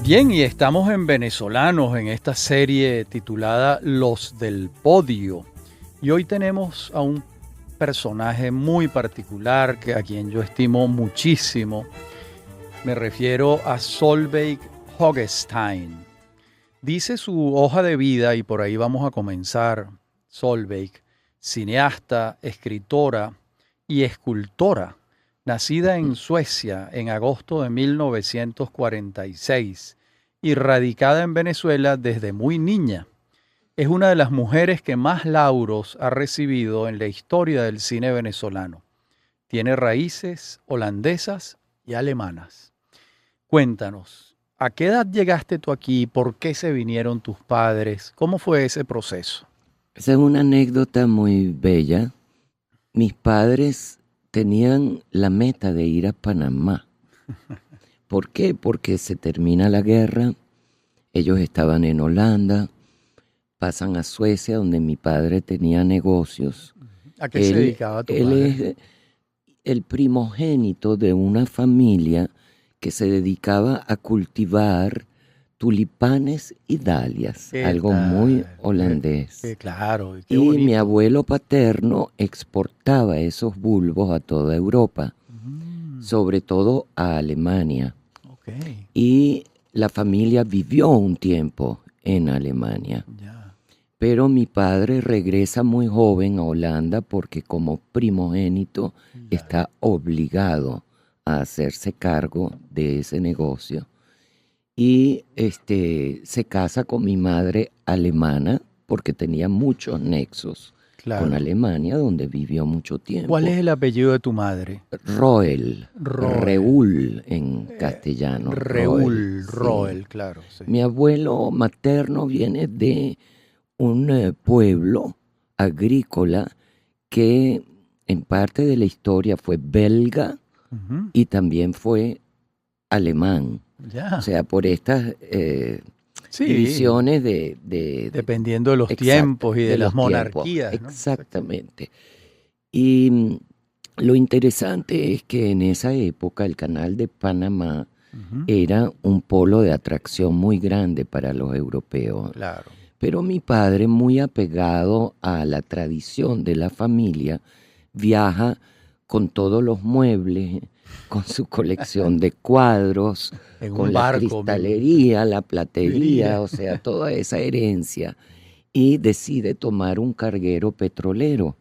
Bien, y estamos en Venezolanos en esta serie titulada Los del Podio. Y hoy tenemos a un personaje muy particular a quien yo estimo muchísimo. Me refiero a Solveig Hoggestein. Dice su hoja de vida, y por ahí vamos a comenzar, Solveig, cineasta, escritora y escultora, nacida en Suecia en agosto de 1946 y radicada en Venezuela desde muy niña. Es una de las mujeres que más lauros ha recibido en la historia del cine venezolano. Tiene raíces holandesas y alemanas. Cuéntanos, ¿a qué edad llegaste tú aquí? ¿Por qué se vinieron tus padres? ¿Cómo fue ese proceso? Esa es una anécdota muy bella. Mis padres tenían la meta de ir a Panamá. ¿Por qué? Porque se termina la guerra, ellos estaban en Holanda, pasan a Suecia, donde mi padre tenía negocios. ¿A qué se dedicaba tu Él padre? es el primogénito de una familia que se dedicaba a cultivar tulipanes y dalias, algo muy holandés. Claro, qué Y bonito. mi abuelo paterno exportaba esos bulbos a toda Europa, sobre todo a Alemania. Okay. Y la familia vivió un tiempo en Alemania. Ya. Pero mi padre regresa muy joven a Holanda porque como primogénito está obligado a hacerse cargo de ese negocio. Y se casa con mi madre alemana porque tenía muchos nexos con Alemania, donde vivió mucho tiempo. ¿Cuál es el apellido de tu madre? Roel. Reúl en castellano. Roel, sí. Claro. Sí. Mi abuelo materno viene de un pueblo agrícola que en parte de la historia fue belga y también fue alemán. Ya. O sea, por estas divisiones dependiendo de los tiempos y de las monarquías. ¿No? Exactamente. Y lo interesante es que en esa época el canal de Panamá era un polo de atracción muy grande para los europeos. Claro. Pero mi padre, muy apegado a la tradición de la familia, viaja con todos los muebles, con su colección de cuadros, con la cristalería, la platería, o sea, toda esa herencia, y decide tomar un carguero petrolero.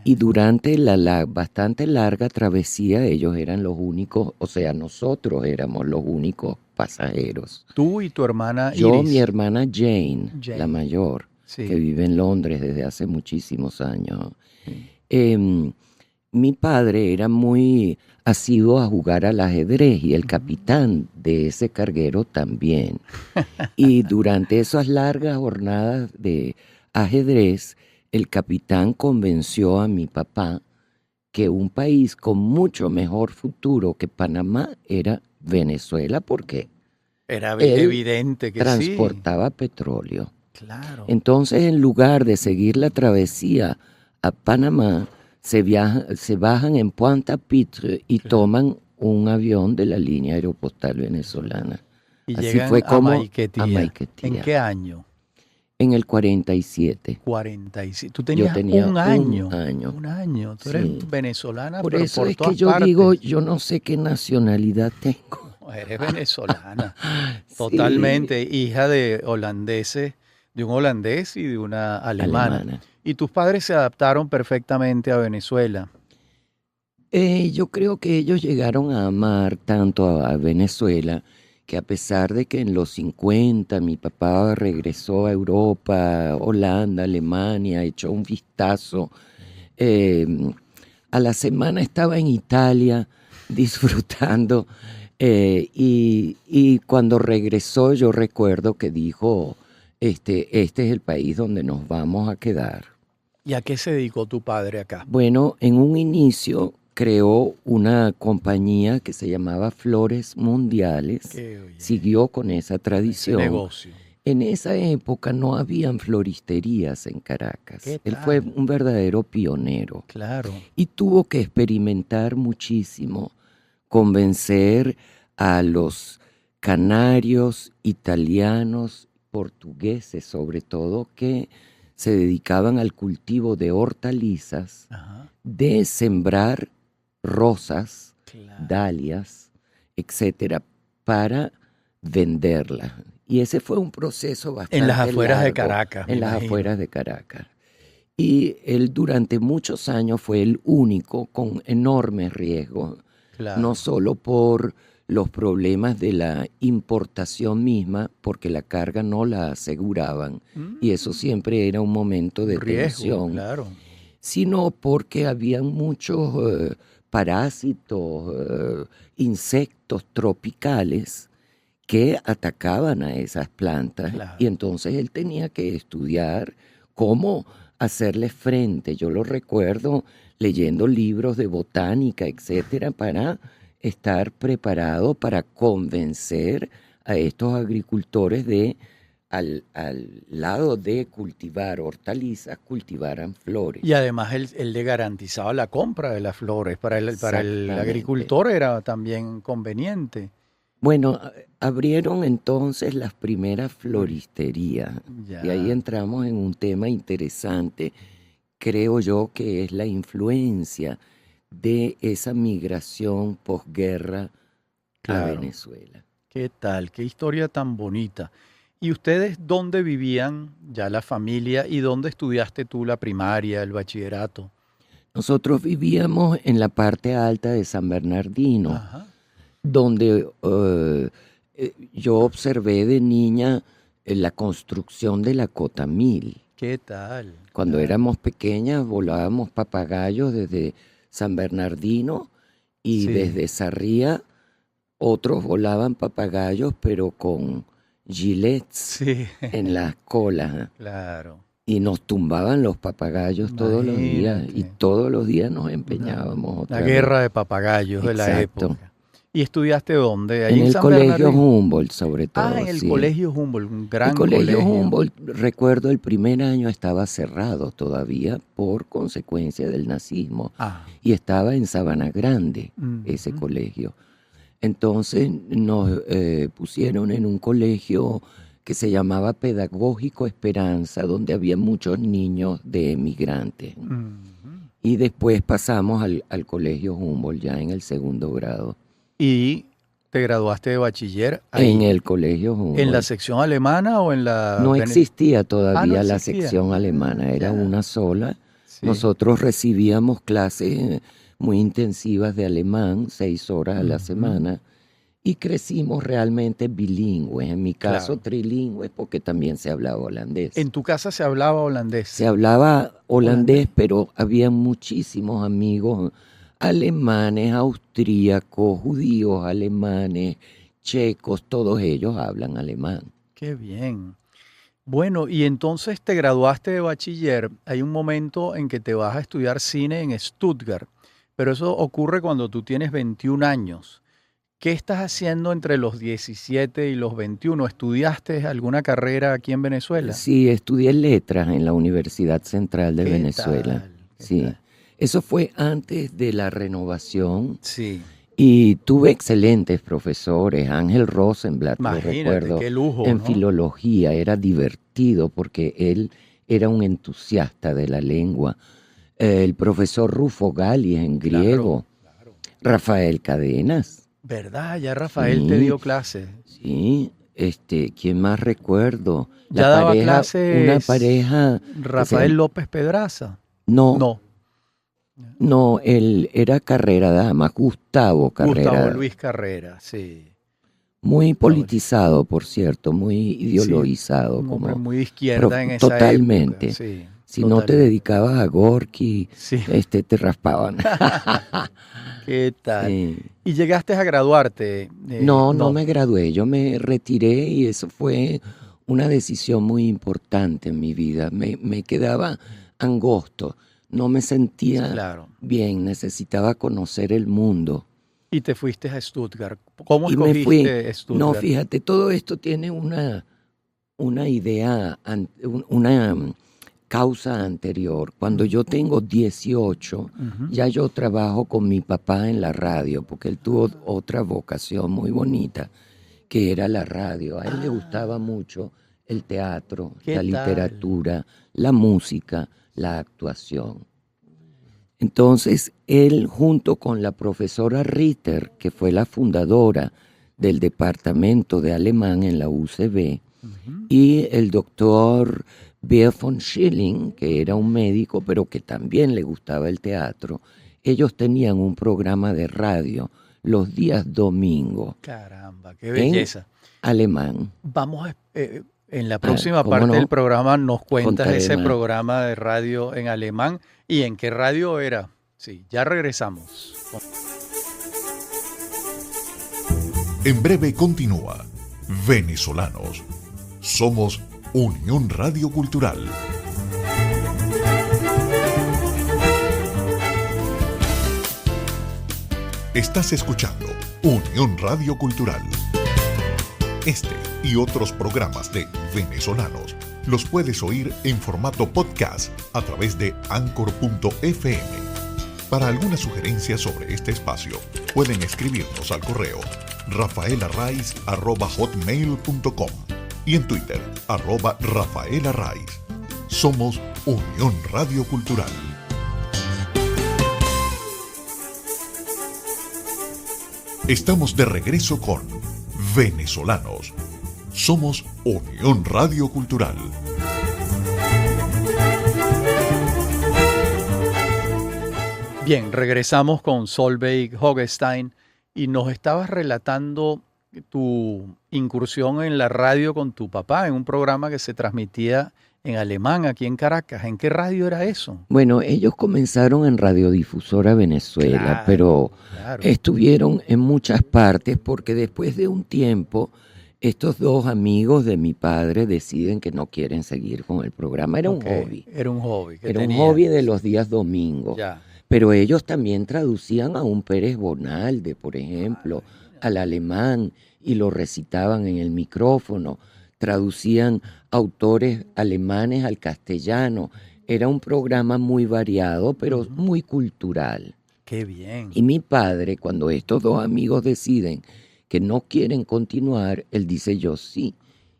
Y durante la bastante larga travesía ellos eran los únicos, o sea, nosotros éramos los únicos pasajeros. ¿Tú y tu hermana Iris? Yo, mi hermana Jane, la mayor, que vive en Londres desde hace muchísimos años. Mi padre era muy asiduo a jugar al ajedrez y el capitán de ese carguero también. Y durante esas largas jornadas de ajedrez, el capitán convenció a mi papá que un país con mucho mejor futuro que Panamá era Venezuela, porque era evidente que transportaba petróleo. Claro. Entonces, en lugar de seguir la travesía a Panamá, se bajan en Pointe-à-Pitre y toman un avión de la línea aeropostal venezolana. Y así llegan fue como a Maiquetía. ¿En qué año? En el 47. 47. Tú tenías un año. Un año. Tú eres venezolana, por pero eso por es todas que yo partes. digo, yo no sé qué nacionalidad tengo. Eres venezolana. Totalmente. Hija de holandeses, de un holandés y de una alemana. Y tus padres se adaptaron perfectamente a Venezuela. Yo creo que ellos llegaron a amar tanto a Venezuela que a pesar de que en los 50 mi papá regresó a Europa, Holanda, Alemania, echó un vistazo, a la semana estaba en Italia disfrutando y cuando regresó yo recuerdo que dijo, este es el país donde nos vamos a quedar. ¿Y a qué se dedicó tu padre acá? Bueno, en un inicio creó una compañía que se llamaba Flores Mundiales, siguió con esa tradición. Ese negocio. En esa época no habían floristerías en Caracas. Él fue un verdadero pionero. Claro. Y tuvo que experimentar muchísimo, convencer a los canarios, italianos, portugueses sobre todo, que se dedicaban al cultivo de hortalizas, Ajá. de sembrar rosas, Claro. dalias, etcétera, para venderlas. Y ese fue un proceso bastante En las afueras de largo, Caracas, me en las imagino. afueras de Caracas. Y él durante muchos años fue el único con enormes riesgos, Claro. no solo por los problemas de la importación misma, porque la carga no la aseguraban, y eso siempre era un momento de Un riesgo, tensión, claro. sino porque había muchos parásitos, insectos tropicales que atacaban a esas plantas. Claro. Y entonces él tenía que estudiar cómo hacerle frente. Yo lo recuerdo leyendo libros de botánica, etcétera, para estar preparado para convencer a estos agricultores de, al lado de cultivar hortalizas, cultivaran flores. Y además él le garantizaba la compra de las flores. Para el Exactamente. agricultor era también conveniente. Bueno, abrieron entonces las primeras floristerías. Ya. Y ahí entramos en un tema interesante, creo yo, que es la influencia de esa migración posguerra a Claro. Venezuela. ¿Qué tal? Qué historia tan bonita. ¿Y ustedes dónde vivían ya la familia y dónde estudiaste tú la primaria, el bachillerato? Nosotros vivíamos en la parte alta de San Bernardino, Ajá. donde yo observé de niña la construcción de la Cotamil. ¿Qué tal? Cuando Claro. éramos pequeñas volábamos papagayos desde San Bernardino y Sí. desde Sarría otros volaban papagayos pero con gilets Sí, en las colas. claro. Y nos tumbaban los papagayos todos los días y Imagínate. todos los días nos empeñábamos otra La vez. guerra de papagayos de la Exacto. época. ¿Y estudiaste dónde? Ahí En en el San colegio Bernardino. Humboldt sobre todo. Ah, en el sí. colegio Humboldt, un gran El colegio colegio. Humboldt, recuerdo, el primer año estaba cerrado todavía por consecuencia del nazismo Ah, y estaba en Sabana Grande ese ujú. colegio. Entonces nos pusieron en un colegio que se llamaba Pedagógico Esperanza, donde había muchos niños de emigrantes. Ujú. Y después pasamos al colegio Humboldt ya en el segundo grado. ¿Y te graduaste de bachiller En ahí? el colegio ¿En la Humboldt. sección alemana o en la No existía Ah, no todavía la existía. sección alemana, era Ya. una sola. Sí. Nosotros recibíamos clases muy intensivas de alemán, 6 horas a la Ujú. semana, y crecimos realmente bilingües, en mi caso Claro. trilingües, porque también se hablaba holandés. En tu casa se hablaba holandés. Se hablaba holandés, Holandés. pero había muchísimos amigos alemanes, austríacos, judíos alemanes, checos, todos ellos hablan alemán. Qué bien. Bueno, y entonces te graduaste de bachiller. Hay un momento en que te vas a estudiar cine en Stuttgart, pero eso ocurre cuando tú tienes 21 años. ¿Qué estás haciendo entre los 17 y los 21? ¿Estudiaste alguna carrera aquí en Venezuela? Sí, estudié letras en la Universidad Central de ¿Qué Venezuela. tal? ¿Qué Sí, tal? eso fue antes de la renovación Sí, y tuve excelentes profesores. Ángel Rosenblatt, lo imagínate, recuerdo, qué lujo, en ¿no? filología. Era divertido porque él era un entusiasta de la lengua. El profesor Rufo Gali en Claro, griego. claro. Rafael Cadenas. ¿Verdad? Ya Rafael te Sí, dio clase. sí. ¿Quién más recuerdo? Ya La daba pareja, una clases pareja que se Rafael llama... López Pedraza. No, No, no, él era Carrera Dama, Gustavo Carrera Gustavo Dama. Luis Carrera, sí. Muy Gustavo Luis. politizado, por cierto, muy Sí, ideologizado, un hombre como muy de izquierda en esa época. totalmente. Sí, Si no te totalmente. dedicabas a Gorky, Sí, te raspaban. ¿qué tal? Sí. ¿Y llegaste a graduarte? No No, me gradué, yo me retiré y eso fue una decisión muy importante en mi vida. Me quedaba angosto, no me sentía claro. bien, necesitaba conocer el mundo. Y te fuiste a Stuttgart. ¿Cómo Y me fui. escogiste No, Stuttgart? fíjate, todo esto tiene una idea, una causa anterior. Cuando yo tengo 18, Ujú. ya yo trabajo con mi papá en la radio, porque él tuvo otra vocación muy bonita, que era la radio. A él le gustaba mucho el teatro, ¿Qué la tal? literatura, la música, la actuación. Entonces, él junto con la profesora Ritter, que fue la fundadora del departamento de alemán en la UCB, y el doctor Beer von Schilling, que era un médico, pero que también le gustaba el teatro, ellos tenían un programa de radio los días domingos. Caramba, qué belleza. En alemán. Vamos a, en la próxima ¿cómo parte no? del programa nos cuentas Contaré ese más. programa de radio en alemán y en qué radio era. Sí, ya regresamos. En breve continúa Venezolanos. Somos Unión Radio Cultural. Estás escuchando Unión Radio Cultural. Este y otros programas de Venezolanos los puedes oír en formato podcast a través de anchor.fm. Para alguna sugerencia sobre este espacio, pueden escribirnos al correo rafaelarraiz@hotmail.com y en Twitter @rafaelarraiz. Somos Unión Radio Cultural. Estamos de regreso con Venezolanos. Somos Unión Radio Cultural. Bien, regresamos con Solveig Hoggestein y nos estabas relatando tu incursión en la radio con tu papá en un programa que se transmitía en alemán aquí en Caracas. ¿En qué radio era eso? Bueno, ellos comenzaron en Radiodifusora Venezuela, Claro, pero claro. estuvieron en muchas partes porque después de un tiempo estos dos amigos de mi padre deciden que no quieren seguir con el programa. Era Ok, un hobby. Era un hobby. Que Era un tenían. hobby de los días domingos. Ya. Pero ellos también traducían a un Pérez Bonalde, por ejemplo, al alemán y lo recitaban en el micrófono. Traducían autores alemanes al castellano. Era un programa muy variado, pero muy cultural. Qué bien. Y mi padre, cuando estos dos amigos deciden que no quieren continuar, él dice yo sí.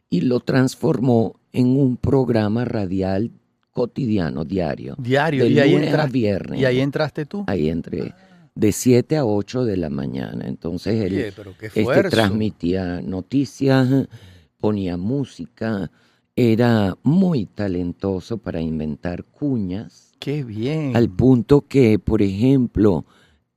Y lo transformó en un programa radial cotidiano, diario. Diario. De Y ahí, lunes a viernes. y ahí entraste tú. Ahí entré de 7 a 8 de la mañana. Entonces él Oye, pero qué esfuerzo. transmitía noticias, ponía música, era muy talentoso para inventar cuñas, Qué bien. al punto que, por ejemplo,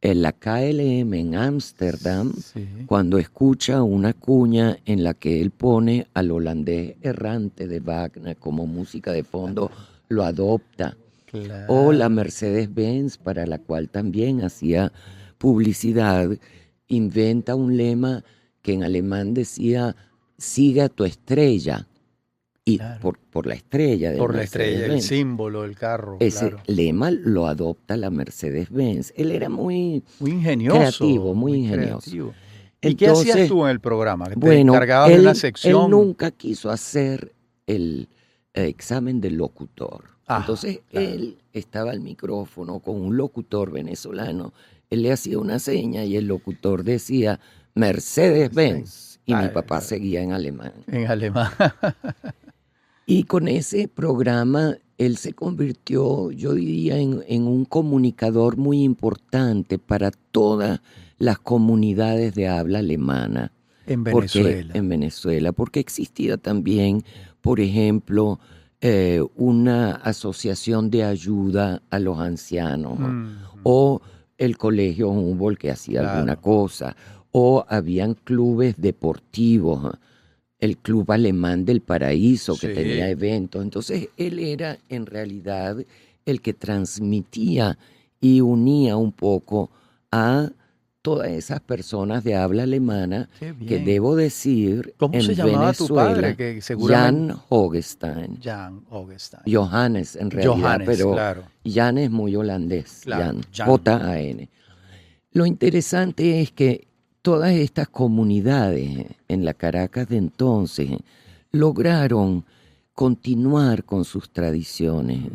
en la KLM en Ámsterdam, Sí. cuando escucha una cuña en la que él pone al holandés errante de Wagner como música de fondo, lo adopta. Claro. O la Mercedes-Benz, para la cual también hacía publicidad, inventa un lema que en alemán decía, sigue a tu estrella. Y Claro. por la estrella de Por la estrella, el Mercedes-Benz. símbolo, el carro. Ese Claro. lema lo adopta la Mercedes-Benz. Él era muy Muy ingenioso. creativo, muy ingenioso. creativo. ¿Y qué hacías Entonces, tú en el programa? ¿Te bueno, encargabas de él una sección? él nunca quiso hacer el examen del locutor. Ah, Entonces, claro. él estaba al micrófono con un locutor venezolano. Él le hacía una seña y el locutor decía Mercedes-Benz. Y mi Ay, papá claro. seguía en alemán. En alemán. Y con ese programa él se convirtió, yo diría, en un comunicador muy importante para todas las comunidades de habla alemana. En Porque, Venezuela. en Venezuela, porque existía también, por ejemplo, una asociación de ayuda a los ancianos, o el colegio Humboldt que hacía Claro. alguna cosa, o habían clubes deportivos, el Club Alemán del Paraíso que Sí. tenía eventos. Entonces él era en realidad el que transmitía y unía un poco a todas esas personas de habla alemana Qué bien. que debo decir ¿Cómo en se llamaba tu Venezuela, padre? Que seguramente... Jan Hoggestein. Jan Hoggestein. Johannes en realidad, Johannes, pero claro. Jan es muy holandés, Claro, Jan, Jan. J-A-N. Lo interesante es que todas estas comunidades en la Caracas de entonces lograron continuar con sus tradiciones,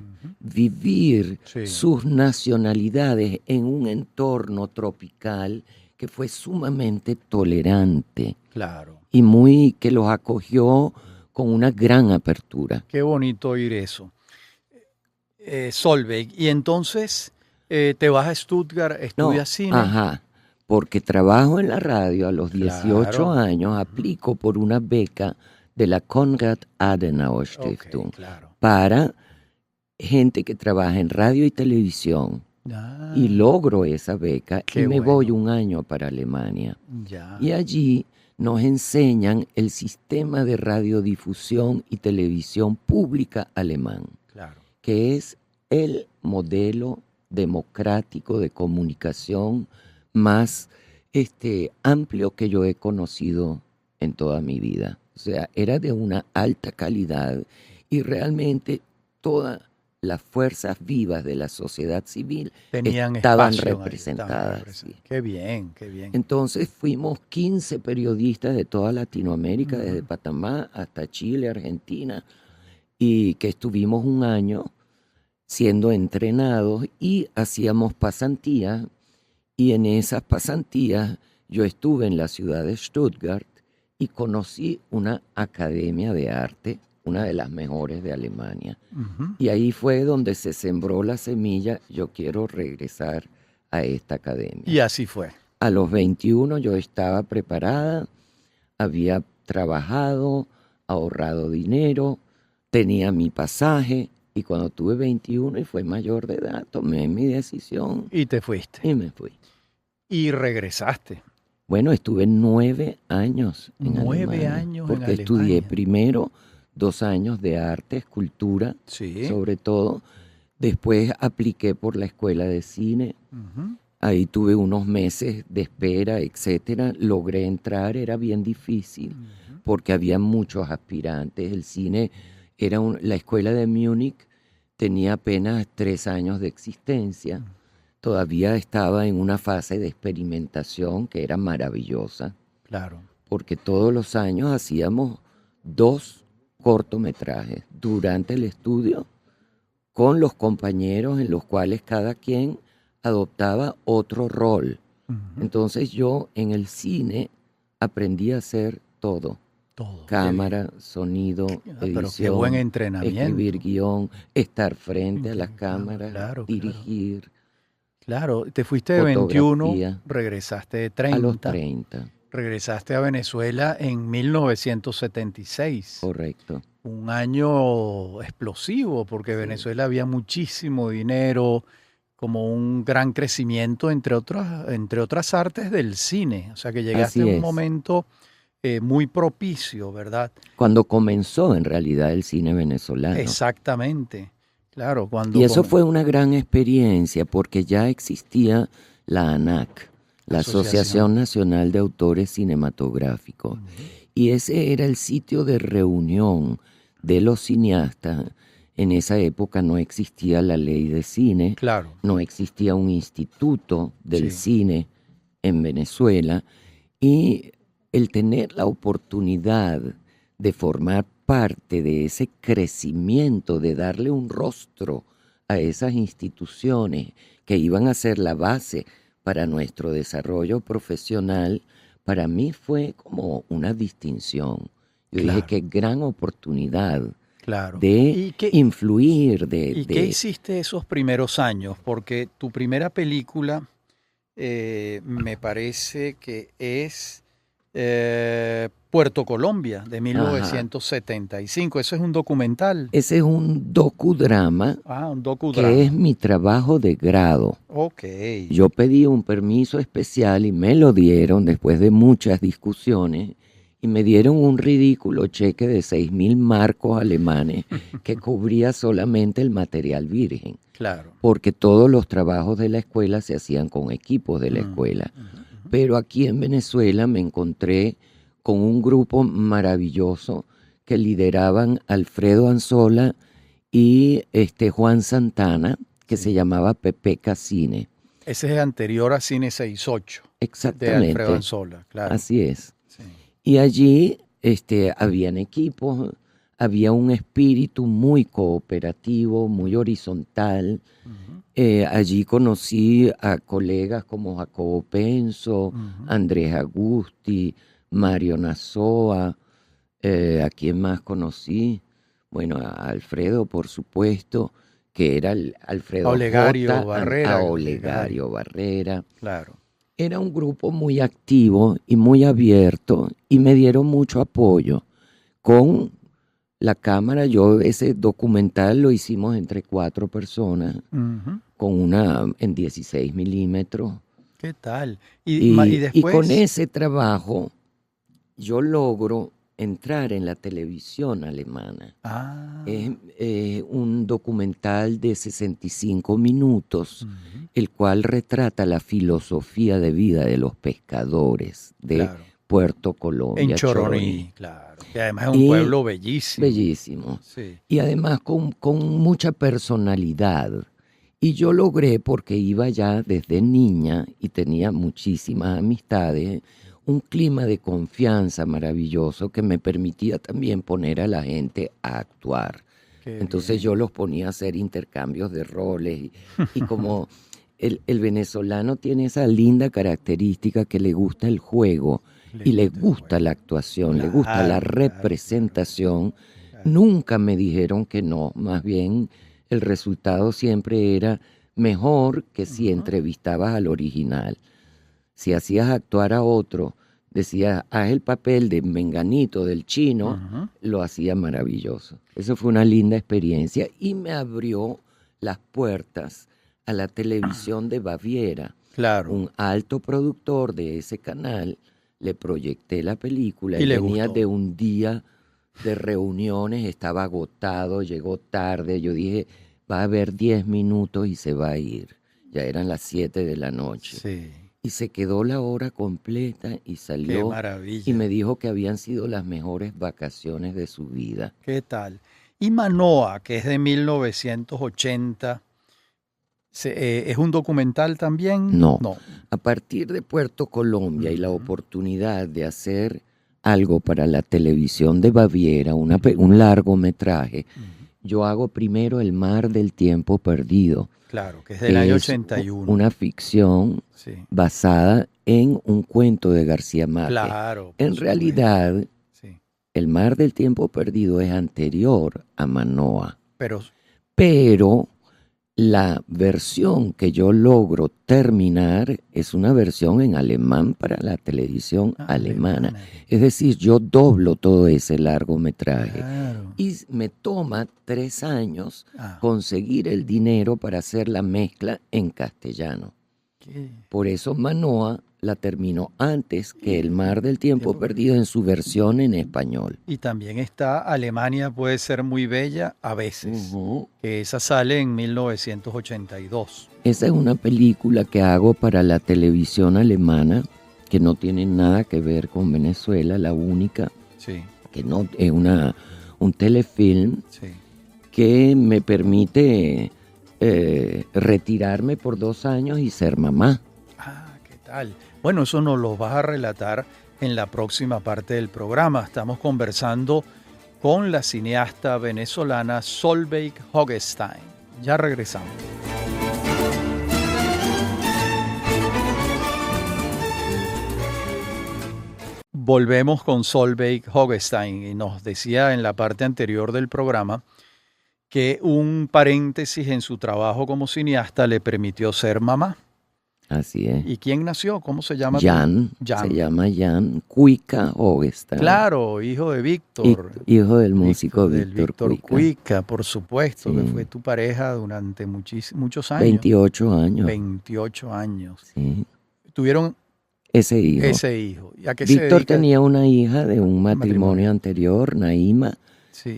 vivir Sí. sus nacionalidades en un entorno tropical que fue sumamente tolerante Claro. y que los acogió con una gran apertura. Qué bonito oír eso. Solveig, y entonces te vas a Stuttgart, estudias cine. Ajá, porque trabajo en la radio a los 18 Claro. años, aplico por una beca de la Konrad Adenauer Stiftung Claro. para gente que trabaja en radio y televisión. Ah, Y logro esa beca qué y me bueno. voy un año para Alemania. Ya. Y allí nos enseñan el sistema de radiodifusión y televisión pública alemán, Claro. que es el modelo democrático de comunicación más amplio que yo he conocido en toda mi vida. O sea, era de una alta calidad y realmente todas las fuerzas vivas de la sociedad civil Tenían estaban espacio ahí, representadas. Sí. Qué bien, qué bien. Entonces fuimos 15 periodistas de toda Latinoamérica, desde Panamá hasta Chile, Argentina, y que estuvimos un año siendo entrenados y hacíamos pasantías. Y en esas pasantías yo estuve en la ciudad de Stuttgart y conocí una academia de arte, una de las mejores de Alemania. Ujú. Y ahí fue donde se sembró la semilla, yo quiero regresar a esta academia. Y así fue. A los 21 yo estaba preparada, había trabajado, ahorrado dinero, tenía mi pasaje y cuando tuve 21 y fue mayor de edad, tomé mi decisión Y te fuiste. y me fui. Y regresaste. Bueno, estuve 9 años en 9 Alemania, años en porque estudié Alemania. primero 2 años de arte, escultura, Sí. sobre todo. Después apliqué por la escuela de cine. Ujú. Ahí tuve unos meses de espera, etcétera. Logré entrar, era bien difícil porque había muchos aspirantes. El cine era la escuela de Múnich tenía apenas 3 años de existencia. Todavía estaba en una fase de experimentación que era maravillosa, Claro. porque todos los años hacíamos 2 cortometrajes durante el estudio con los compañeros en los cuales cada quien adoptaba otro rol. Ujú. Entonces yo en el cine aprendí a hacer todo. Todo. Cámara, sonido, Pero qué edición, buen entrenamiento. escribir guión, estar frente a las Claro, cámaras, claro. dirigir Claro, te fuiste de 21, fotografía regresaste de a los 30, 30, regresaste a Venezuela en 1976. correcto. Un año explosivo, porque Sí. Venezuela había muchísimo dinero, como un gran crecimiento, entre otras artes del cine. O sea que llegaste Así en un es. momento muy propicio, ¿verdad? Cuando comenzó en realidad el cine venezolano. Exactamente. Claro, cuando Y eso fue una gran experiencia porque ya existía la ANAC, la Asociación Nacional de Autores Cinematográficos. Y ese era el sitio de reunión de los cineastas. En esa época no existía la ley de cine, Claro. no existía un instituto del Sí. cine en Venezuela. Y el tener la oportunidad de formar parte de ese crecimiento, de darle un rostro a esas instituciones que iban a ser la base para nuestro desarrollo profesional, para mí fue como una distinción. Yo dije, qué gran oportunidad Claro. de influir. ¿Y qué hiciste esos primeros años? Porque tu primera película me parece que es Puerto Colombia, de 1975. Eso es un documental. Ese es un docudrama. Un docudrama. Que es mi trabajo de grado. Ok. Yo pedí un permiso especial y me lo dieron después de muchas discusiones y me dieron un ridículo cheque de 6.000 marcos alemanes que cubría solamente el material virgen. Claro. Porque todos los trabajos de la escuela se hacían con equipos de la escuela. Pero aquí en Venezuela me encontré con un grupo maravilloso que lideraban Alfredo Anzola y Juan Santana, que se llamaba Pepeca Cine. Ese es anterior a Cine 68. Exactamente. De Alfredo Anzola, claro. Así es. Sí. Y allí habían equipos, había un espíritu muy cooperativo, muy horizontal. Allí conocí a colegas como Jacobo Penso, Andrés Agusti, Mario Nazoa. ¿A quién más conocí? Bueno, a Alfredo, por supuesto, que era Alfredo Olegario J. Barrera. A Olegario Barrera. Claro. Era un grupo muy activo y muy abierto y me dieron mucho apoyo con la cámara. Ese documental lo hicimos entre 4 personas con una en 16 milímetros. ¿Qué tal? Y después... con ese trabajo yo logro entrar en la televisión alemana. Es un documental de 65 minutos, el cual retrata la filosofía de vida de los pescadores de Puerto Colombia. En Choroní, claro. Que además es un pueblo bellísimo. Bellísimo. Sí. Y además con mucha personalidad. Y yo logré, porque iba ya desde niña y tenía muchísimas amistades, un clima de confianza maravilloso que me permitía también poner a la gente a actuar. Entonces yo los ponía a hacer intercambios de roles y como el venezolano tiene esa linda característica que le gusta el juego y le gusta la actuación, le gusta la representación, nunca me dijeron que no, más bien el resultado siempre era mejor que si entrevistabas al original. Si hacías actuar a otro, decías, haz el papel de Menganito, del chino, lo hacía maravilloso. Eso fue una linda experiencia y me abrió las puertas a la televisión de Baviera. Claro. Un alto productor de ese canal, le proyecté la película y venía gustó. De un día de reuniones, estaba agotado, llegó tarde, yo dije, va a haber 10 minutos y se va a ir. Ya eran las 7 de la noche. Sí. Y se quedó la hora completa y salió. ¡Qué maravilla! Y me dijo que habían sido las mejores vacaciones de su vida. ¿Qué tal? Y Manoa, que es de 1980, ¿es un documental también? No. A partir de Puerto Colombia y la oportunidad de hacer algo para la televisión de Baviera, un largometraje, yo hago primero El mar del tiempo perdido. Claro, que es del año 81. Una ficción basada en un cuento de García Márquez. Claro. En realidad, El mar del tiempo perdido es anterior a Manoa. Pero la versión que yo logro terminar es una versión en alemán para la televisión alemana. Es decir, yo doblo todo ese largometraje. Claro. Y me toma 3 años conseguir el dinero para hacer la mezcla en castellano. Por eso Manoa la terminó antes que El mar del tiempo perdido en su versión en español. Y también está Alemania puede ser muy bella a veces, que esa sale en 1982. Esa es una película que hago para la televisión alemana, que no tiene nada que ver con Venezuela, la única, que no es un telefilm que me permite retirarme por 2 años y ser mamá. ¿Qué tal? Bueno, eso nos lo vas a relatar en la próxima parte del programa. Estamos conversando con la cineasta venezolana Solveig Hoggestein. Ya regresamos. Volvemos con Solveig Hoggestein y nos decía en la parte anterior del programa que un paréntesis en su trabajo como cineasta le permitió ser mamá. Así es. ¿Y quién nació? ¿Cómo se llama? Jan. Se llama Jan Cuica Hoggestein. Claro, hijo de Víctor. Hijo del músico Víctor Cuica, por supuesto, que fue tu pareja durante muchos años. 28 años. 28 años. Sí. Tuvieron ese hijo. ¿Y a qué Víctor se dedica? tenía una hija de un matrimonio anterior, Naima,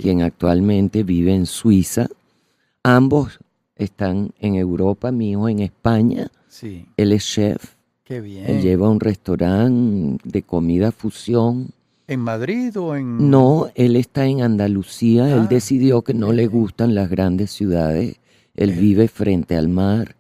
quien actualmente vive en Suiza. Ambos están en Europa, mi hijo en España. Sí. Él es chef. Qué bien. Él lleva un restaurante de comida fusión. ¿En Madrid o en...? No, él está en Andalucía. Él decidió que no le gustan las grandes ciudades. Él vive frente al mar.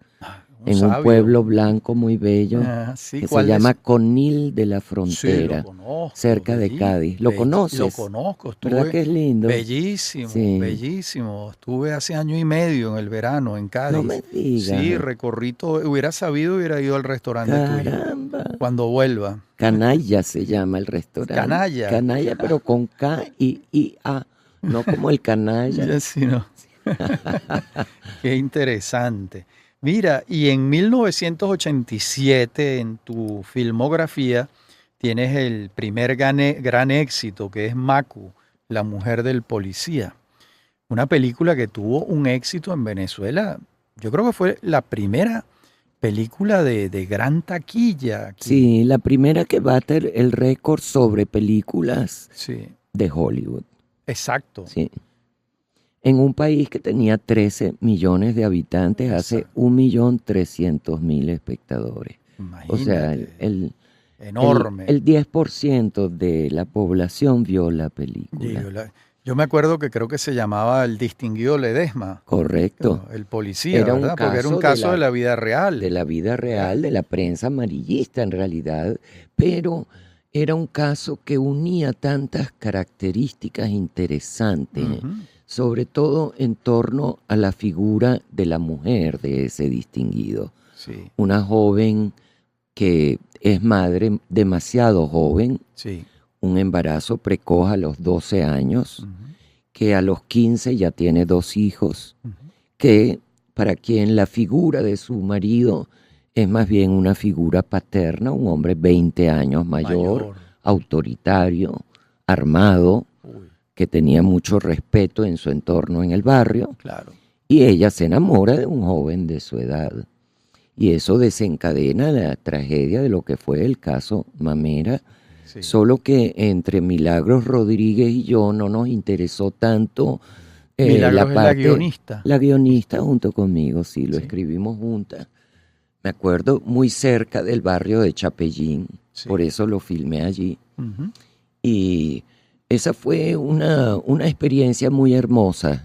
en sabio. un pueblo blanco muy bello Sí, que se ¿cuál llama es? Conil de la Sí, Frontera, lo conozco, cerca de Cádiz. ¿Lo lo conoces? conozco, ¿Verdad estuve que es lindo? bellísimo, Sí, bellísimo. Estuve hace año y medio en el verano en no me Cádiz. Sí, digas. recorrí todo, hubiera sabido, hubiera ido al restaurante tuyo Caramba. cuando vuelva. Canalla se llama el restaurante. Canalla. Canalla, pero con K y I-A, no como el canalla. Ya sí, no. Qué interesante. Mira, y en 1987 en tu filmografía tienes el primer gran éxito que es Macu, la mujer del policía. Una película que tuvo un éxito en Venezuela. Yo creo que fue la primera película de gran taquilla aquí. Sí, la primera que bate el récord sobre películas Sí, de Hollywood. exacto. Sí. En un país que tenía 13 millones de habitantes, hace Exacto. 1.300.000 espectadores. O sea, Imagínate, enorme. el 10% de la población vio la película. Digo, yo me acuerdo que creo que se llamaba El Distinguido Ledesma, Correcto. el policía, Era un ¿verdad? Porque era un caso caso de la vida real. de la vida real, de la prensa amarillista en realidad, pero era un caso que unía tantas características interesantes, Ujú, sobre todo en torno a la figura de la mujer de ese distinguido. sí, Una joven que es madre demasiado joven, sí. un embarazo precoz a los 12 años, Ujú, que a los 15 ya tiene 2 hijos, ujú. que para quien la figura de su marido es más bien una figura paterna, un hombre 20 años mayor, autoritario, armado, Uy, que tenía mucho respeto en su entorno en el barrio, claro. y ella se enamora de un joven de su edad. Y eso desencadena la tragedia de lo que fue el caso Mamera, Sí. solo que entre Milagros Rodríguez y yo no nos interesó tanto Milagros es la parte, guionista. la guionista junto conmigo, sí, lo Sí. escribimos juntas. Me acuerdo muy cerca del barrio de Chapellín, Sí. por eso lo filmé allí. Ujú, Y esa fue una experiencia muy hermosa,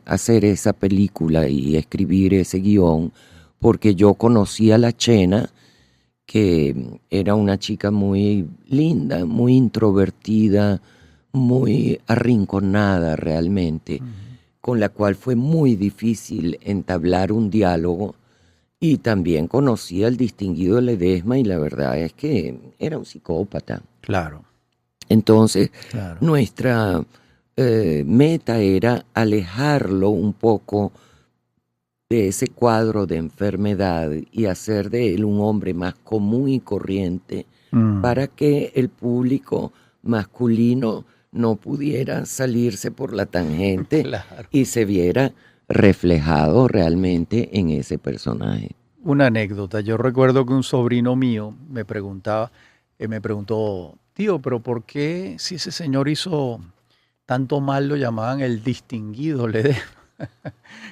hacer esa película y escribir ese guión, porque yo conocí a la Chena, que era una chica muy linda, muy introvertida, muy arrinconada realmente, ujú. con la cual fue muy difícil entablar un diálogo. Y también conocí al distinguido Ledesma y la verdad es que era un psicópata. Claro, Entonces, claro. nuestra meta era alejarlo un poco de ese cuadro de enfermedad y hacer de él un hombre más común y corriente Mm, para que el público masculino no pudiera salirse por la tangente claro. y se viera reflejado realmente en ese personaje. Una anécdota. Yo recuerdo que un sobrino mío me preguntó, tío, pero ¿por qué si ese señor hizo tanto mal lo llamaban el distinguido Ledesma?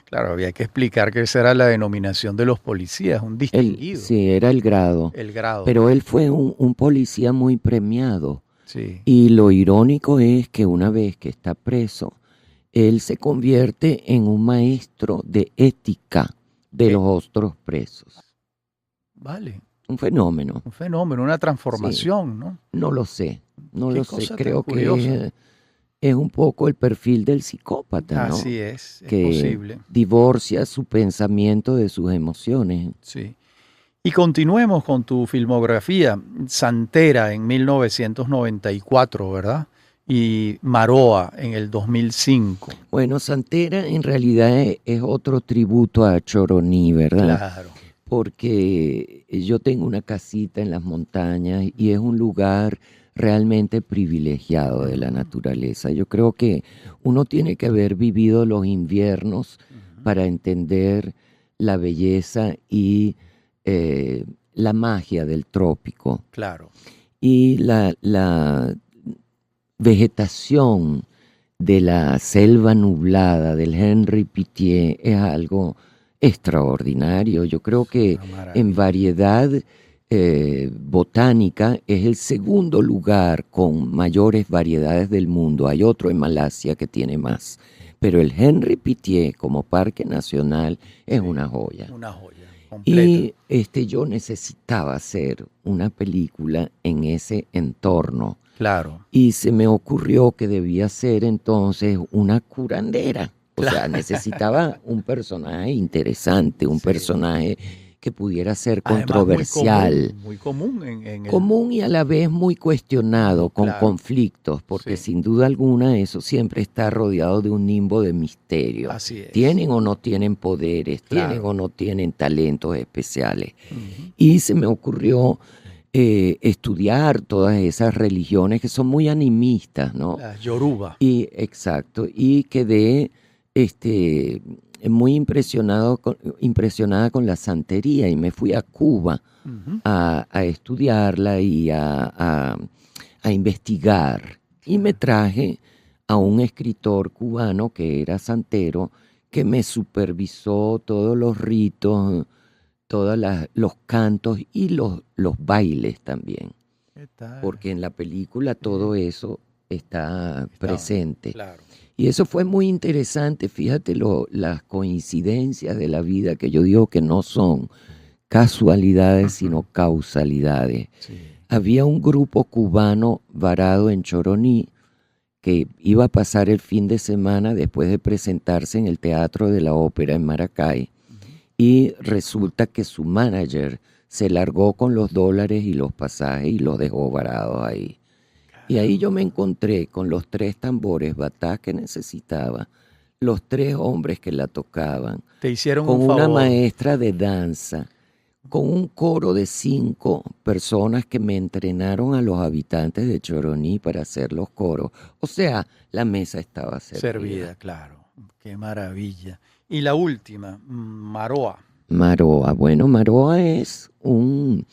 Claro, había que explicar que esa era la denominación de los policías, un distinguido, Sí, era el grado, el grado. pero él fue un policía muy premiado. Sí, Y lo irónico es que una vez que está preso, él se convierte en un maestro de ética de los otros presos. vale, Un fenómeno. un fenómeno, una transformación, ¿no? No lo sé, no Qué lo sé. cosa tan Creo que curiosa. es un poco el perfil del psicópata, ¿no? Así es Que posible. divorcia su pensamiento de sus emociones. Sí. Y continuemos con tu filmografía. Santera en 1994, ¿verdad? Y Maroa en el 2005. Bueno, Santera en realidad es otro tributo a Choroní, ¿verdad? Claro. Porque yo tengo una casita en las montañas y es un lugar realmente privilegiado de la naturaleza. Yo creo que uno tiene que haber vivido los inviernos para entender la belleza y la magia del trópico. Claro. Y la vegetación de la selva nublada del Henri Pittier es algo extraordinario. Yo creo que Una maravilla. en variedad botánica es el segundo lugar con mayores variedades del mundo. Hay otro en Malasia que tiene más. Pero el Henri Pittier como parque nacional es una joya. Una joya. completa. Y yo necesitaba hacer una película en ese entorno. Claro. Y se me ocurrió que debía ser entonces una curandera. O Claro. sea, necesitaba un personaje interesante, un Sí. personaje que pudiera ser Además, controversial. muy común en el... Común y a la vez muy cuestionado, con Claro. conflictos, porque Sí. sin duda alguna eso siempre está rodeado de un nimbo de misterio. Así es. ¿Tienen o no tienen poderes? Claro. ¿Tienen o no tienen talentos especiales? Ujú. Y se me ocurrió estudiar todas esas religiones que son muy animistas, ¿no? Las Yoruba. Y exacto, y quedé muy impresionada con la santería y me fui a Cuba Ujú. a estudiarla y a investigar. Y me traje a un escritor cubano que era santero, que me supervisó todos los ritos, todos los cantos y los bailes también, ¿Qué tal? porque en la película todo eso está presente. Claro. Y eso fue muy interesante, fíjate las coincidencias de la vida, que yo digo que no son casualidades, sino causalidades. Sí. Había un grupo cubano varado en Choroní que iba a pasar el fin de semana después de presentarse en el Teatro de la Ópera en Maracay, y resulta que su manager se largó con los dólares y los pasajes y los dejó varados ahí. Y ahí yo me encontré con los 3 tambores batá que necesitaba, los 3 hombres que la tocaban, Te hicieron con un favor. una maestra de danza, con un coro de 5 personas que me entrenaron a los habitantes de Choroní para hacer los coros. O sea, la mesa estaba Servida, claro. Qué maravilla. Y la última, Maroa. Maroa. Bueno, Maroa es un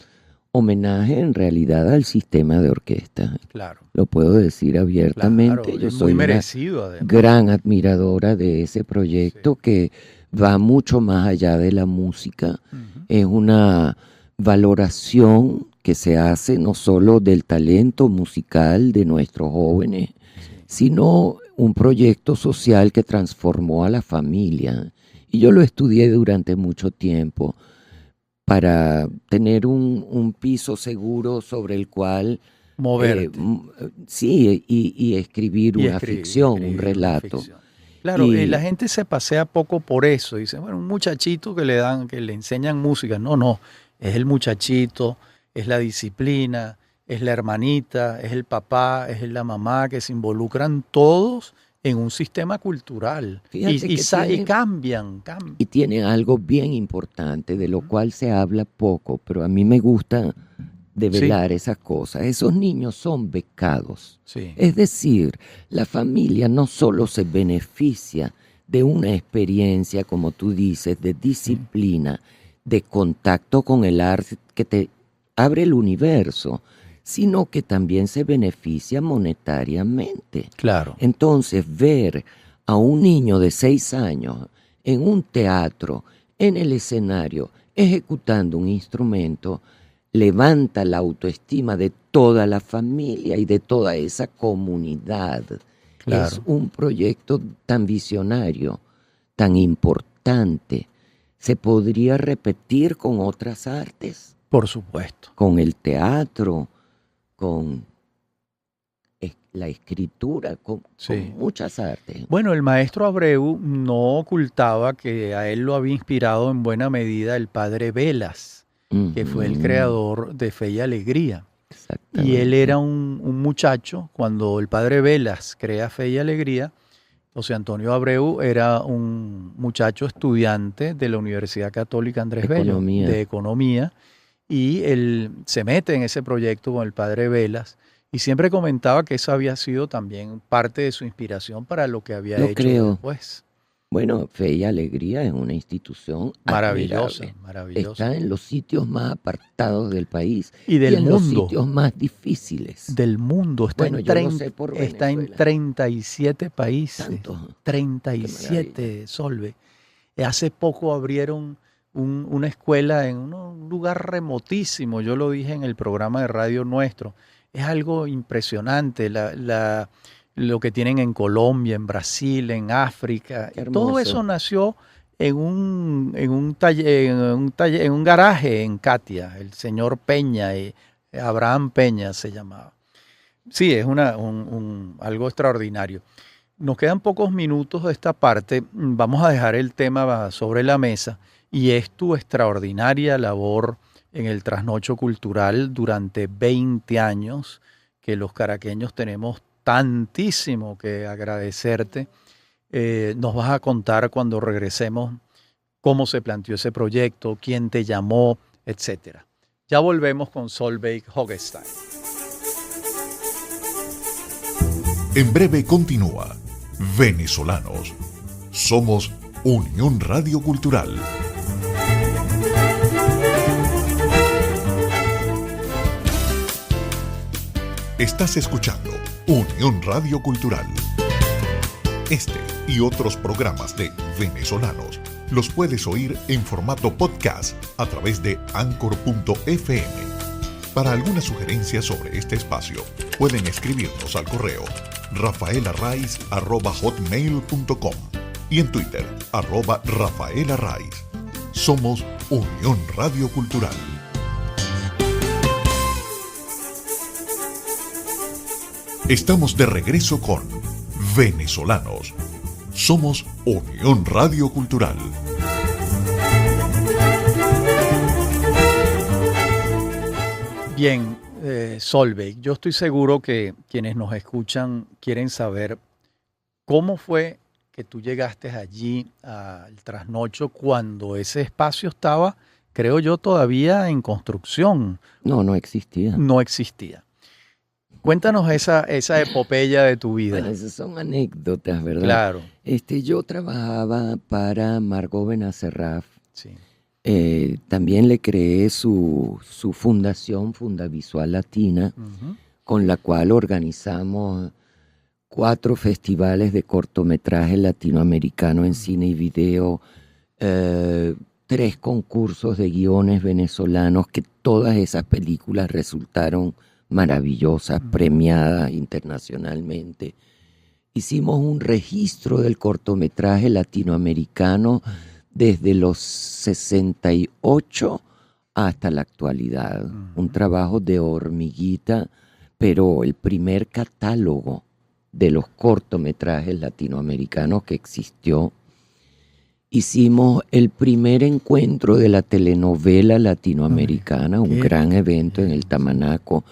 homenaje en realidad al sistema de orquesta. Claro. Lo puedo decir abiertamente. Claro, Yo es soy muy una merecido, además. gran admiradora de ese proyecto que va mucho más allá de la música. Ujú. Es una valoración que se hace no solo del talento musical de nuestros jóvenes, sino un proyecto social que transformó a la familia. Y yo lo estudié durante mucho tiempo para tener un piso seguro sobre el cual Moverte. sí, y escribir Y una ficción, un relato. ficción. Claro, Y- la gente se pasea poco por eso. Dice, bueno, un muchachito que le enseñan música. No, es el muchachito, es la disciplina, es la hermanita, es el papá, es la mamá, que se involucran todos en un sistema cultural. Fíjate Y que cambian. Y tiene algo bien importante de lo cual se habla poco, pero a mí me gusta develar esas cosas. Esos niños son becados. Sí. Es decir, la familia no solo se beneficia de una experiencia, como tú dices, de disciplina, de contacto con el arte que te abre el universo, sino que también se beneficia monetariamente. Claro. Entonces, ver a un niño de 6 años en un teatro, en el escenario, ejecutando un instrumento, levanta la autoestima de toda la familia y de toda esa comunidad. Claro. Es un proyecto tan visionario, tan importante. ¿Se podría repetir con otras artes? Por supuesto. Con el teatro, con la escritura, con muchas artes. Bueno, el maestro Abreu no ocultaba que a él lo había inspirado en buena medida el padre Velas, que fue el creador de Fe y Alegría. Y él era un muchacho, cuando el padre Velas crea Fe y Alegría, José Antonio Abreu era un muchacho estudiante de la Universidad Católica Andrés Bello, de Economía, y él se mete en ese proyecto con el padre Velas, y siempre comentaba que eso había sido también parte de su inspiración para lo que había hecho después. Bueno, Fe y Alegría es una institución maravillosa. Está en los sitios más apartados del país y del en mundo. Los sitios más difíciles. Del mundo. Está, bueno, está en 37 países. ¿Tanto? 37, Solve. Hace poco abrieron una escuela en un lugar remotísimo. Yo lo dije en el programa de radio nuestro. Es algo impresionante lo que tienen en Colombia, en Brasil, en África. Todo eso nació en un garaje en Katia, el señor Peña, Abraham Peña se llamaba. Sí, es algo extraordinario. Nos quedan pocos minutos de esta parte. Vamos a dejar el tema sobre la mesa y es tu extraordinaria labor en el trasnocho cultural durante 20 años, que los caraqueños tenemos tantísimo que agradecerte. Nos vas a contar cuando regresemos cómo se planteó ese proyecto, quién te llamó, etcétera. Ya volvemos con Solveig Hoggestein. En breve continúa Venezolanos. Somos Unión Radio Cultural. Estás escuchando Unión Radio Cultural. Este y otros programas de Venezolanos los puedes oír en formato podcast a través de Anchor.fm. Para alguna sugerencia sobre este espacio, pueden escribirnos al correo rafaelarraiz@hotmail.com y en Twitter @rafaelarraiz. Somos Unión Radio Cultural. Estamos de regreso con Venezolanos. Somos Unión Radio Cultural. Bien, Solveig, yo estoy seguro que quienes nos escuchan quieren saber cómo fue que tú llegaste allí al trasnocho cuando ese espacio estaba, creo yo, todavía en construcción. No existía. No existía. Cuéntanos esa epopeya de tu vida. Bueno, esas son anécdotas, ¿verdad? Claro. Yo trabajaba para Margot Benacerraf. Sí. También le creé su fundación, Fundavisual Latina, con la cual organizamos 4 festivales de cortometraje latinoamericano en cine y video, 3 concursos de guiones venezolanos, que todas esas películas resultaron maravillosas, premiadas internacionalmente. Hicimos un registro del cortometraje latinoamericano desde los 68 hasta la actualidad. Un trabajo de hormiguita, pero el primer catálogo de los cortometrajes latinoamericanos que existió. Hicimos el primer encuentro de la telenovela latinoamericana, un gran evento en el Tamanaco,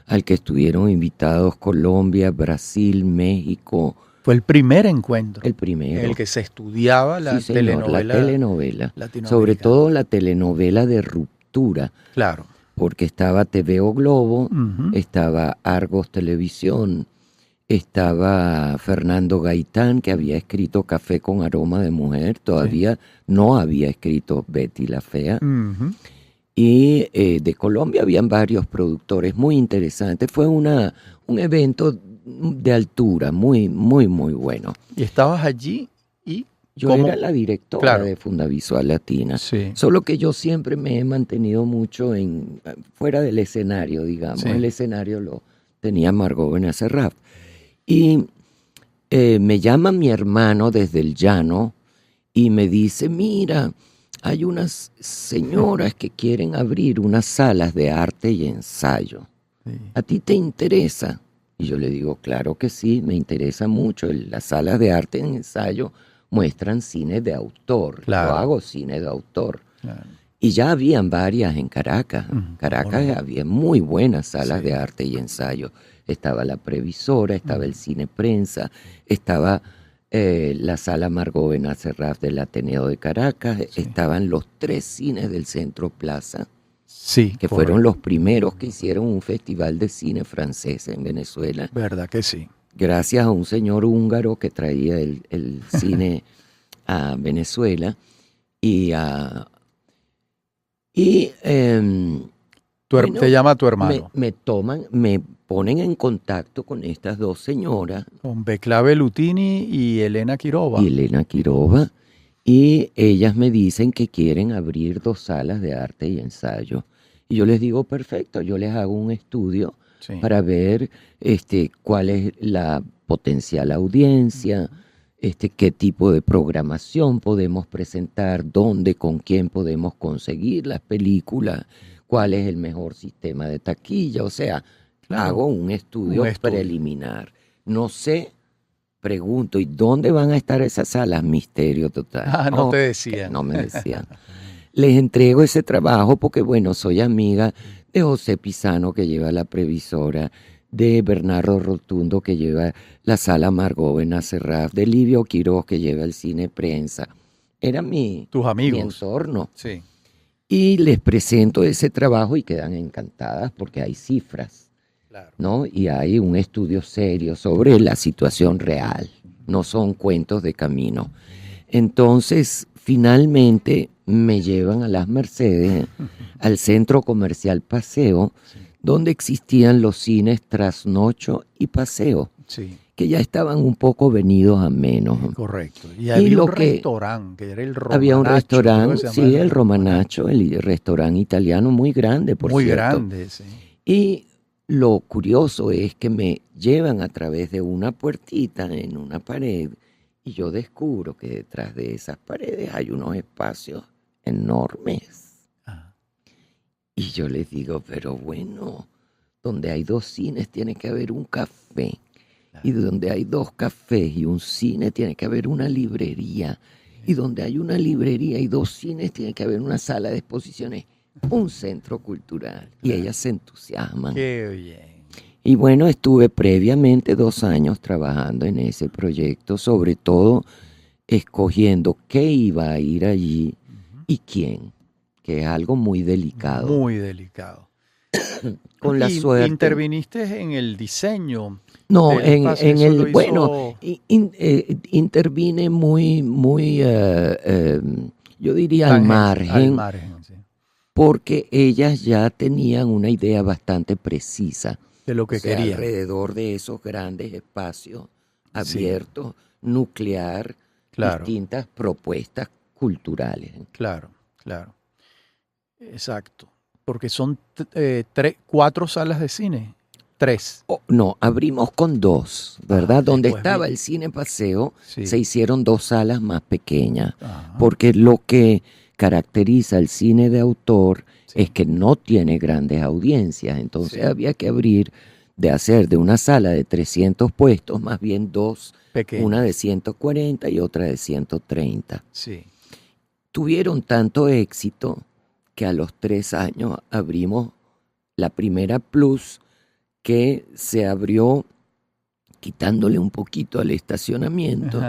al que estuvieron invitados Colombia, Brasil, México. Fue el primer encuentro. El primero. En el que se estudiaba la telenovela. La telenovela. Sobre todo la telenovela de ruptura. Claro. Porque estaba TVO Globo, estaba Argos Televisión, estaba Fernando Gaitán, que había escrito Café con aroma de mujer, todavía no había escrito Betty la Fea. Y de Colombia habían varios productores muy interesantes. Fue un evento de altura, muy, muy, muy bueno. ¿Y estabas allí? ¿Y yo era la directora de Fundavisual Latina. Sí. Solo que yo siempre me he mantenido mucho fuera del escenario, digamos. Sí. El escenario lo tenía Margot Benacerraf. Y me llama mi hermano desde el llano y me dice, mira, hay unas señoras que quieren abrir unas salas de arte y ensayo. Sí. ¿A ti te interesa? Y yo le digo, claro que sí, me interesa mucho. Las salas de arte y ensayo muestran cine de autor. Claro. Yo hago cine de autor. Claro. Y ya habían varias en Caracas. En Caracas había muy buenas salas de arte y ensayo. Estaba La Previsora, estaba el Cine Prensa, estaba la Sala Margot Benacerraf del Ateneo de Caracas, estaban los 3 cines del Centro Plaza, que fueron los primeros que hicieron un festival de cine francés en Venezuela. ¿Verdad que sí? Gracias a un señor húngaro que traía el cine a Venezuela. Te llama tu hermano. Me ponen en contacto con estas 2 señoras. Con Beclave Lutini y Elena Quiroba. Y ellas me dicen que quieren abrir 2 salas de arte y ensayo. Y yo les digo, perfecto, yo les hago un estudio para ver cuál es la potencial audiencia, qué tipo de programación podemos presentar, dónde, con quién podemos conseguir las películas, cuál es el mejor sistema de taquilla. O sea, hago un estudio preliminar. No sé, pregunto, ¿y dónde van a estar esas salas? Misterio total. No te decían. No me decían. Les entrego ese trabajo porque, bueno, soy amiga de José Pisano, que lleva la previsora, de Bernardo Rotundo, que lleva la sala Margot Benacerraf, de Livio Quiroz, que lleva el cine prensa. Era tus amigos, mi entorno. Sí. Y les presento ese trabajo y quedan encantadas porque hay cifras, claro, ¿no? Y hay un estudio serio sobre la situación real, no son cuentos de camino. Entonces, finalmente me llevan a Las Mercedes, al Centro Comercial Paseo, sí, donde existían los cines Trasnocho y Paseo, sí, que ya estaban un poco venidos a menos. Correcto. Y había un restaurante, que era el Romanacho. Había un restaurante, sí, el Romanacho, el restaurante italiano muy grande, por cierto. Muy grande, sí. Y lo curioso es que me llevan a través de una puertita en una pared y yo descubro que detrás de esas paredes hay unos espacios enormes. Ah. Y yo les digo, pero bueno, donde hay dos cines tiene que haber un café. Y donde hay dos cafés y un cine tiene que haber una librería. Y donde hay una librería y dos cines tiene que haber una sala de exposiciones, un centro cultural. Y ellas se entusiasman. Qué bien. Y bueno, estuve previamente 2 años trabajando en ese proyecto, sobre todo escogiendo qué iba a ir allí y quién, que es algo muy delicado. Muy delicado. Con la suerte. ¿Interviniste en el diseño? No, en el, bueno, intervine muy, yo diría al margen, sí, porque ellas ya tenían una idea bastante precisa de lo que querían. Alrededor de esos grandes espacios abiertos, sí, nuclear, claro, distintas propuestas culturales. Claro, claro. Exacto. Porque son 4 salas de cine. 3. No, abrimos con 2, ¿verdad? Donde estaba el cine Paseo, sí, se hicieron 2 salas más pequeñas. Ajá. Porque lo que caracteriza el cine de autor, sí, es que no tiene grandes audiencias. Entonces, sí, había que hacer de una sala de 300 puestos, más bien 2, pequeñas, una de 140 y otra de 130. Sí. Tuvieron tanto éxito que a los 3 años abrimos la primera Plus, que se abrió quitándole un poquito al estacionamiento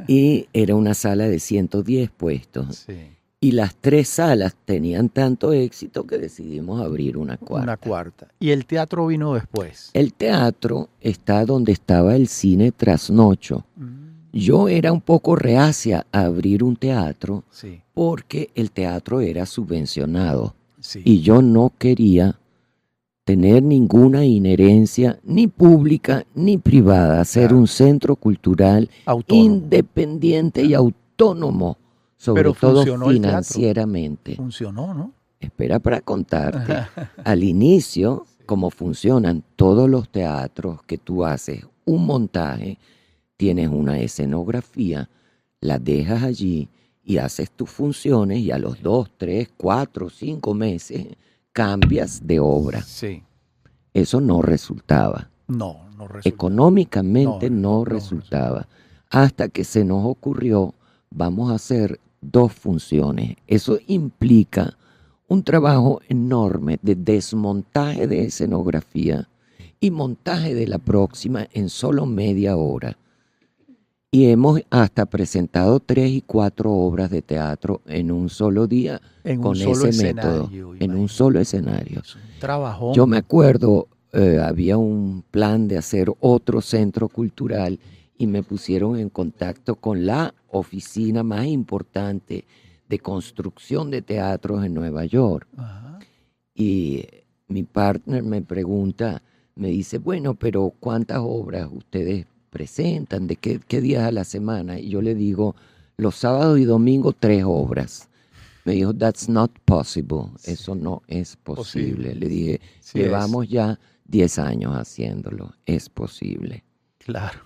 y era una sala de 110 puestos. Sí. Y las 3 salas tenían tanto éxito que decidimos abrir una cuarta. Una cuarta. ¿Y el teatro vino después? El teatro está donde estaba el cine Trasnocho. Yo era un poco reacia a abrir un teatro, sí, porque el teatro era subvencionado, sí, y yo no quería tener ninguna inherencia ni pública ni privada, ser, claro, un centro cultural autónomo, independiente, y autónomo, sobre todo financieramente. Funcionó, ¿no? Espera para contarte. Al inicio, como funcionan todos los teatros, que tú haces un montaje, tienes una escenografía, la dejas allí y haces tus funciones y a los 2, 3, 4, 5 meses cambias de obra. Sí. Eso no resultaba. No resultaba. Económicamente no resultaba. Hasta que se nos ocurrió, vamos a hacer 2 funciones. Eso implica un trabajo enorme de desmontaje de escenografía y montaje de la próxima en solo media hora. Y hemos hasta presentado 3 y 4 obras de teatro en un solo día con ese método, en un solo escenario. Es un trabajón. Yo me acuerdo, había un plan de hacer otro centro cultural y me pusieron en contacto con la oficina más importante de construcción de teatros en Nueva York. Ajá. Y mi partner me pregunta, me dice, bueno, pero ¿cuántas obras ustedes presentan? ¿De qué días a la semana? Y yo le digo, los sábados y domingos 3 obras. Me dijo, that's not possible. Eso no es posible. Le dije, sí, llevamos ya 10 años haciéndolo. Es posible. Claro.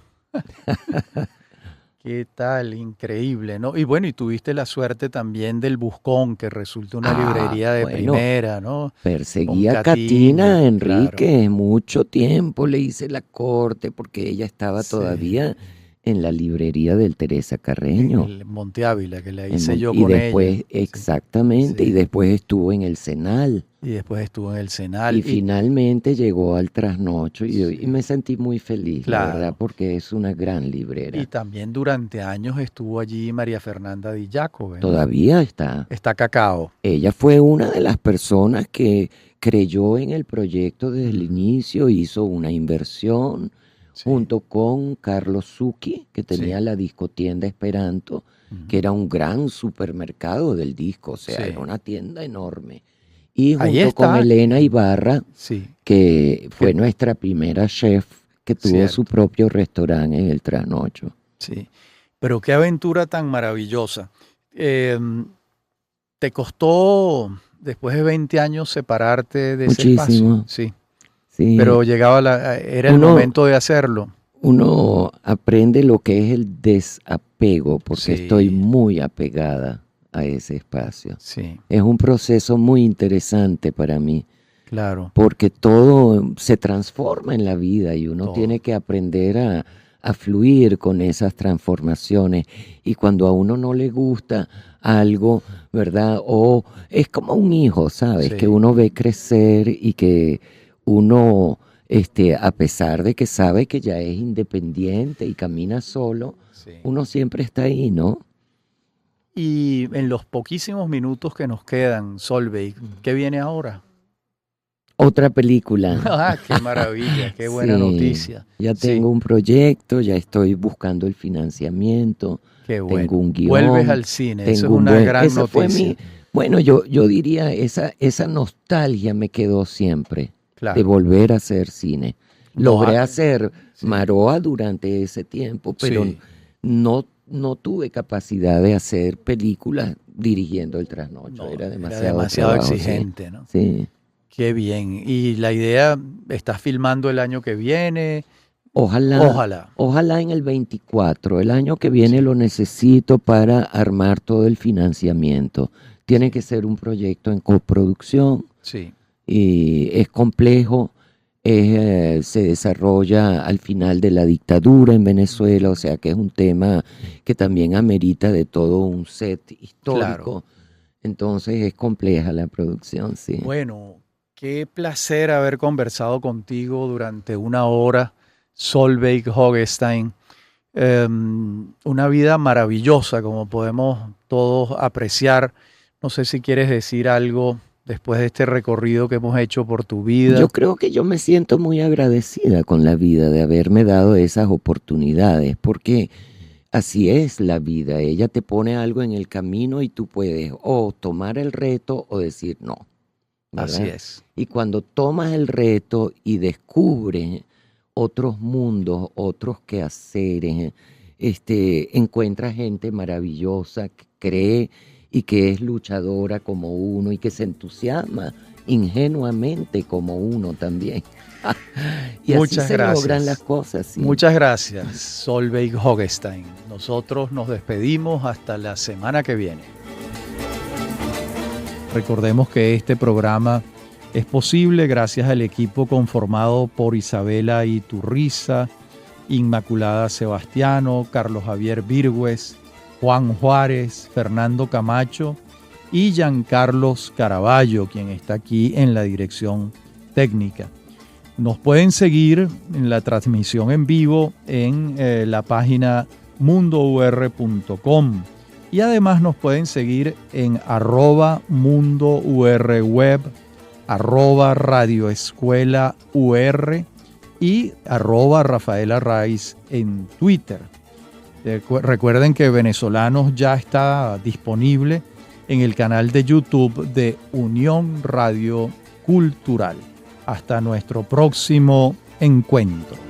¿Qué tal? Increíble, ¿no? Y bueno, y tuviste la suerte también del Buscón, que resulta una librería de primera, ¿no? Perseguí a Catina Enríquez, claro. Mucho tiempo le hice la corte porque ella estaba todavía en la librería del Teresa Carreño. En el Monte Ávila, que la hice yo con después, ella. Exactamente, y después estuvo en el Senal. Y finalmente llegó al Trasnocho y me sentí muy feliz, claro. La verdad, porque es una gran librera. Y también durante años estuvo allí María Fernanda Di Giacove, ¿no? Todavía está. Está Cacao. Ella fue una de las personas que creyó en el proyecto desde el inicio, hizo una inversión junto con Carlos Zucchi, que tenía la discotienda Esperanto, que era un gran supermercado del disco, o sea, era una tienda enorme. Y junto con Elena Ibarra, que fue nuestra primera chef, que tuvo su propio restaurante en el Trasnocho. Sí, pero qué aventura tan maravillosa. ¿Te costó, después de 20 años, separarte de ese espacio? Sí. Pero era el momento de hacerlo. Uno aprende lo que es el desapego, porque estoy muy apegada a ese espacio. Sí. Es un proceso muy interesante para mí. Claro. Porque todo se transforma en la vida y uno tiene que aprender a fluir con esas transformaciones. Y cuando a uno no le gusta algo, ¿verdad? O es como un hijo, ¿sabes? Que uno ve crecer y que uno, a pesar de que sabe que ya es independiente y camina solo, uno siempre está ahí, ¿no? Y en los poquísimos minutos que nos quedan, Solveig, ¿qué viene ahora? Otra película. ¡Ah, qué maravilla! ¡Qué buena noticia! Ya tengo un proyecto, ya estoy buscando el financiamiento. ¡Qué bueno! Tengo un guión. Vuelves al cine, eso es una gran noticia. Bueno, yo diría, esa nostalgia me quedó siempre, de volver a hacer cine. Logré hacer Maroa durante ese tiempo, pero no tuve capacidad de hacer películas dirigiendo el Trasnocho. Era demasiado exigente, ¿no? Sí. Qué bien. ¿Y la idea, estás filmando el año que viene? Ojalá en el 24. El año que viene lo necesito para armar todo el financiamiento. Tiene que ser un proyecto en coproducción. Sí. Y es complejo. Se desarrolla al final de la dictadura en Venezuela, o sea que es un tema que también amerita de todo un set histórico. Claro. Entonces es compleja la producción, sí. Bueno, qué placer haber conversado contigo durante una hora, Solveig Hoggestein. Una vida maravillosa, como podemos todos apreciar. No sé si quieres decir algo después de este recorrido que hemos hecho por tu vida. Yo creo que yo me siento muy agradecida con la vida de haberme dado esas oportunidades, porque así es la vida. Ella te pone algo en el camino y tú puedes o tomar el reto o decir no. ¿verdad? Así es. Y cuando tomas el reto y descubres otros mundos, otros quehaceres, encuentras gente maravillosa que cree y que es luchadora como uno y que se entusiasma ingenuamente como uno también. Y muchas así se gracias. logran las cosas. ¿sí? Muchas gracias, Solveig Hoggestein. Nosotros nos despedimos hasta la semana que viene. Recordemos que este programa es posible gracias al equipo conformado por Isabela Iturriza, Inmaculada Sebastiano, Carlos Javier Virgües, Juan Juárez, Fernando Camacho y Giancarlos Caraballo, quien está aquí en la dirección técnica. Nos pueden seguir en la transmisión en vivo en la página mundour.com y además nos pueden seguir en @mundourweb, @radioescuelaur y @RafaelArraiz en Twitter. Recuerden que Venezolanos ya está disponible en el canal de YouTube de Unión Radio Cultural. Hasta nuestro próximo encuentro.